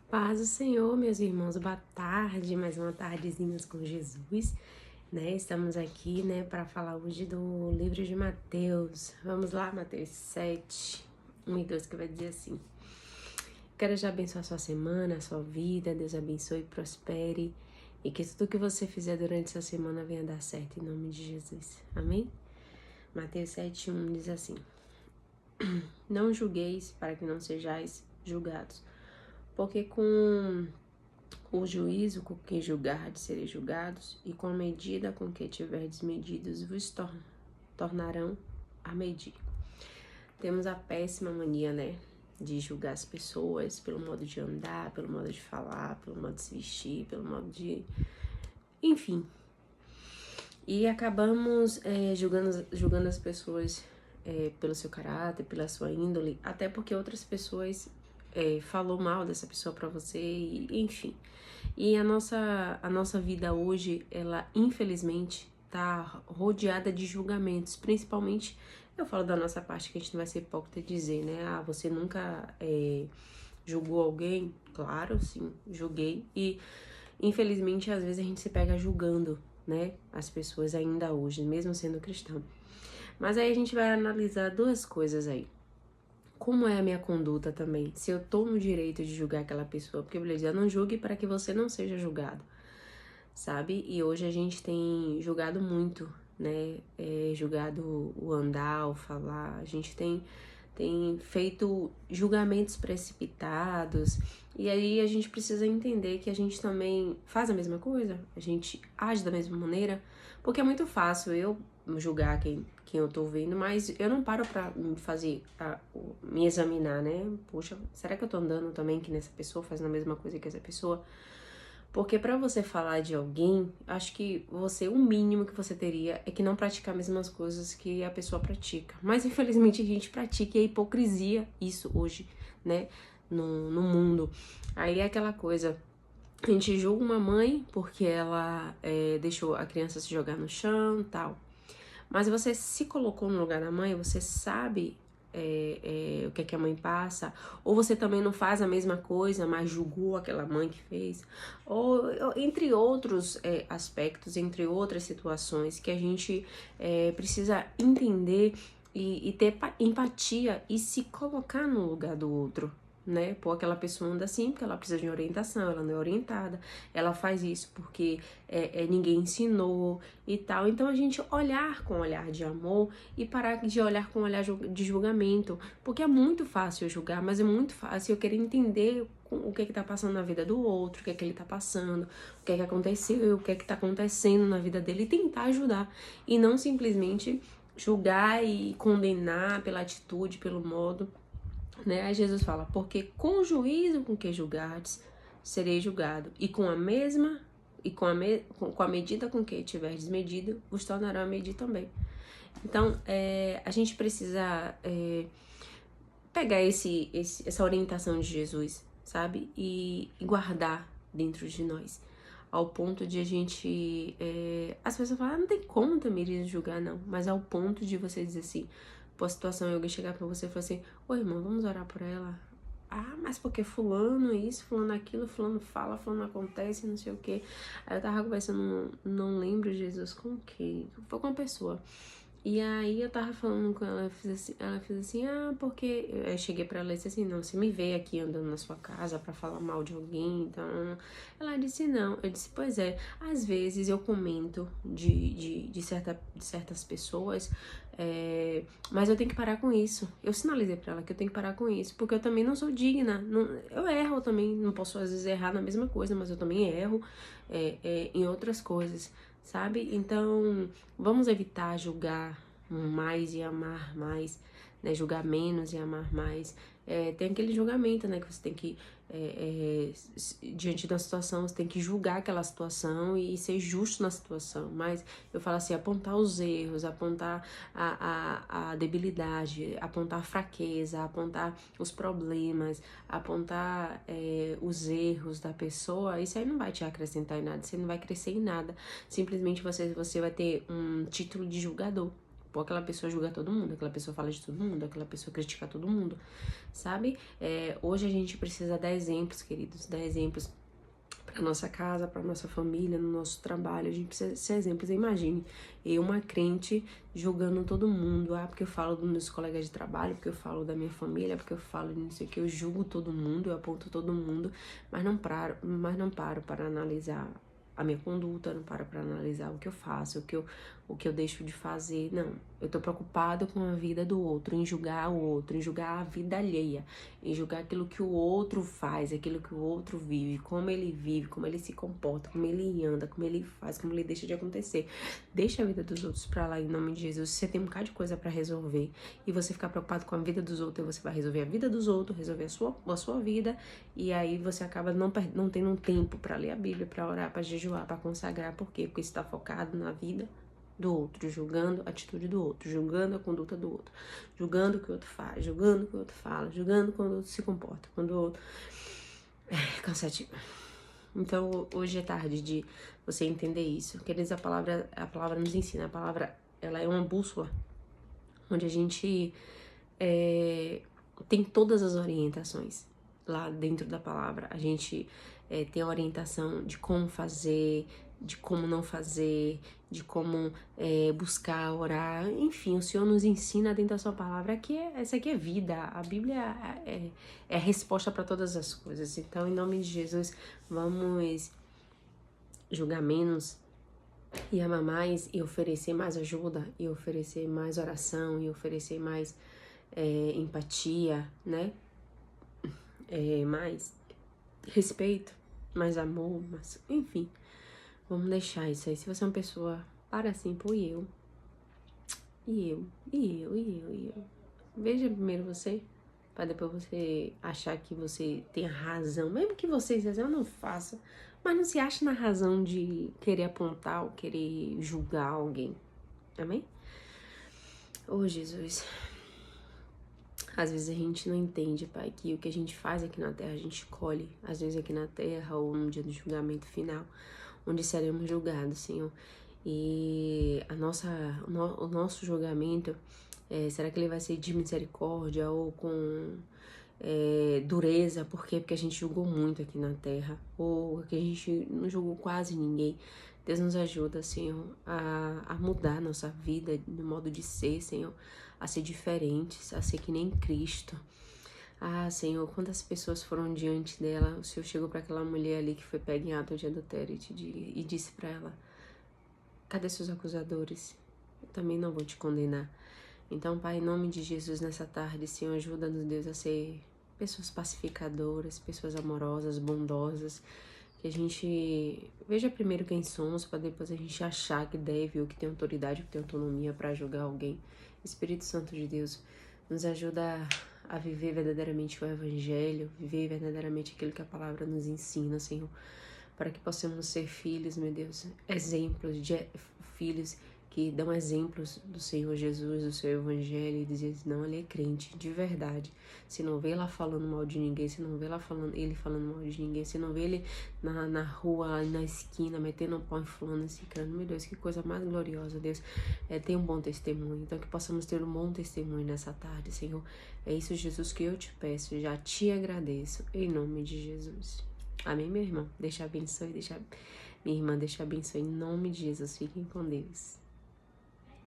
Paz do Senhor, meus irmãos, boa tarde, mais uma tardezinha com Jesus, né? Estamos aqui, né, para falar hoje do livro de Mateus. Vamos lá, Mateus 7, 1 e 2, que vai dizer assim: Quero já abençoar a sua semana, a sua vida, Deus abençoe e prospere, e que tudo que você fizer durante essa semana venha dar certo, em nome de Jesus. Amém? Mateus 7, 1 diz assim: Não julgueis para que não sejais julgados, porque com o juízo com que julgardes sereis julgados, e com a medida com que tiverdes medidos vos tornarão a medir. Temos a péssima mania, né, de julgar as pessoas pelo modo de andar, pelo modo de falar, pelo modo de se vestir, pelo modo de... enfim. E acabamos julgando as pessoas pelo seu caráter, pela sua índole, até porque outras pessoas falou mal dessa pessoa pra você, e, enfim. E a nossa vida hoje, ela infelizmente tá rodeada de julgamentos, principalmente, eu falo da nossa parte, que a gente não vai ser hipócrita dizer, né? Ah, você nunca julgou alguém? Claro, sim, julguei. E infelizmente, às vezes a gente se pega julgando, né, as pessoas ainda hoje, mesmo sendo cristão. Mas aí a gente vai analisar duas coisas aí. Como é a minha conduta também? Se eu tô no direito de julgar aquela pessoa, porque beleza, não julgue para que você não seja julgado, sabe? E hoje a gente tem julgado muito, né? Julgado o andar, o falar, a gente tem feito julgamentos precipitados, e aí a gente precisa entender que a gente também faz a mesma coisa, a gente age da mesma maneira, porque é muito fácil eu julgar quem eu tô vendo, mas eu não paro pra me examinar, né? Poxa, será que eu tô andando também que nessa pessoa, fazendo a mesma coisa que essa pessoa? Porque pra você falar de alguém, acho que o mínimo que você teria é que não praticar as mesmas coisas que a pessoa pratica. Mas infelizmente a gente pratica, e é hipocrisia isso hoje, né, no mundo. Aí é aquela coisa, a gente julga uma mãe porque ela deixou a criança se jogar no chão e tal. Mas você se colocou no lugar da mãe, você sabe o que é que a mãe passa, ou você também não faz a mesma coisa, mas julgou aquela mãe que fez, ou entre outros aspectos, entre outras situações que a gente precisa entender e ter empatia e se colocar no lugar do outro, né? Pô, aquela pessoa anda assim porque ela precisa de orientação, ela não é orientada, ela faz isso porque ninguém ensinou e tal. Então a gente olhar com olhar de amor e parar de olhar com olhar de julgamento, porque é muito fácil eu julgar, mas é muito fácil eu querer entender o que tá passando na vida do outro, o que é que ele tá passando, o que é que aconteceu, o que é que tá acontecendo na vida dele, e tentar ajudar, e não simplesmente julgar e condenar pela atitude, pelo modo, né? Aí Jesus fala: porque com o juízo com que julgardes, serei julgado, e com a mesma com a medida com que tiverdes medido, vos tornará a medir também. Então, a gente precisa pegar essa orientação de Jesus, sabe? E guardar dentro de nós. Ao ponto de a gente... as pessoas falam, não tem como, Tamires, julgar, não. Mas ao ponto de você dizer assim, pô, a situação, e alguém chegar pra você e falar assim: ô, irmão, vamos orar por ela? Ah, mas porque fulano isso, fulano aquilo, fulano fala, fulano acontece, não sei o quê. Aí eu tava conversando, não lembro, Jesus, com quem? Foi com uma pessoa. E aí eu tava falando com ela, ela fez assim, ah, porque... Eu cheguei pra ela e disse assim, não, você me vê aqui andando na sua casa pra falar mal de alguém, então... Ela disse, não. Eu disse, pois é, às vezes eu comento de certas pessoas, mas eu tenho que parar com isso. Eu sinalizei pra ela que eu tenho que parar com isso, porque eu também não sou digna, eu erro também, não posso às vezes errar na mesma coisa, mas eu também erro em outras coisas, sabe? Então, vamos evitar julgar mais e amar mais, né? Julgar menos e amar mais. Tem aquele julgamento, né? Que você tem que, diante da situação, você tem que julgar aquela situação e ser justo na situação. Mas eu falo assim, apontar os erros, apontar a debilidade, apontar a fraqueza, apontar os problemas, apontar os erros da pessoa, isso aí não vai te acrescentar em nada, você não vai crescer em nada. Simplesmente você vai ter um título de julgador. Pô, aquela pessoa julga todo mundo, aquela pessoa fala de todo mundo, aquela pessoa critica todo mundo, sabe? Hoje a gente precisa dar exemplos, queridos, dar exemplos para nossa casa, para nossa família, no nosso trabalho. A gente precisa ser exemplos. Imagine eu, uma crente, julgando todo mundo. Porque eu falo dos meus colegas de trabalho, porque eu falo da minha família, porque eu falo de não sei o que. Eu julgo todo mundo, eu aponto todo mundo, mas não paro para analisar a minha conduta, não paro para analisar o que eu faço, o que eu deixo de fazer. Não, eu tô preocupado com a vida do outro, em julgar o outro, em julgar a vida alheia, em julgar aquilo que o outro faz, aquilo que o outro vive, como ele se comporta, como ele anda, como ele faz, como ele deixa de acontecer. Deixa a vida dos outros pra lá, em nome de Jesus. Você tem um bocado de coisa pra resolver e você ficar preocupado com a vida dos outros, você vai resolver a vida dos outros, resolver a sua vida, e aí você acaba não tendo um tempo pra ler a Bíblia, pra orar, pra jejuar, pra consagrar. Por quê? Porque você tá focado na vida do outro, julgando a atitude do outro, julgando a conduta do outro, julgando o que o outro faz, julgando o que o outro fala, julgando quando o outro se comporta, quando o outro... cansativo. Então, hoje é tarde de você entender isso. Queridos, a palavra nos ensina, a palavra, ela é uma bússola, onde a gente tem todas as orientações lá dentro da palavra. A gente tem a orientação de como fazer, de como não fazer, de como buscar, orar. Enfim, o Senhor nos ensina dentro da sua palavra essa aqui é vida. A Bíblia é a resposta para todas as coisas. Então, em nome de Jesus, vamos julgar menos e amar mais, e oferecer mais ajuda, e oferecer mais oração, e oferecer mais empatia, né? Mais respeito, mais amor, enfim. Vamos deixar isso aí. Se você é uma pessoa, para assim, pô, e eu. Veja primeiro você, para depois você achar que você tem a razão. Mesmo que você diga, eu não faço, mas não se ache na razão de querer apontar ou querer julgar alguém. Amém? Ô, Jesus, às vezes a gente não entende, Pai, que o que a gente faz aqui na terra, a gente colhe. Às vezes aqui na terra ou no dia do julgamento final, onde seremos julgados, Senhor. E o nosso julgamento, será que ele vai ser de misericórdia ou com dureza? Por quê? Porque a gente julgou muito aqui na terra, ou que a gente não julgou quase ninguém. Deus nos ajuda, Senhor, a mudar nossa vida, no modo de ser, Senhor, a ser diferentes, a ser que nem Cristo. Senhor, quantas pessoas foram diante dela, o Senhor chegou para aquela mulher ali que foi pega em ato de adultério e disse para ela, cadê seus acusadores? Eu também não vou te condenar. Então, Pai, em nome de Jesus, nessa tarde, Senhor, ajuda-nos, Deus, a ser pessoas pacificadoras, pessoas amorosas, bondosas, que a gente veja primeiro quem somos, para depois a gente achar que deve ou que tem autoridade, que tem autonomia para julgar alguém. Espírito Santo de Deus, nos ajuda a viver verdadeiramente o Evangelho, viver verdadeiramente aquilo que a palavra nos ensina, Senhor, para que possamos ser filhos, meu Deus, exemplos de filhos que dão exemplos do Senhor Jesus, do seu Evangelho, e dizer, não, ele é crente, de verdade. Se não vê lá falando mal de ninguém, se não vê lá ele falando mal de ninguém, se não vê ele na rua, na esquina, metendo um pau em fulano, esse crânio, meu Deus, que coisa mais gloriosa, Deus. Tem um bom testemunho, então que possamos ter um bom testemunho nessa tarde, Senhor. É isso, Jesus, que eu te peço, já te agradeço, em nome de Jesus. Amém, meu irmão? Minha irmã, deixa abençoe, em nome de Jesus. Fiquem com Deus.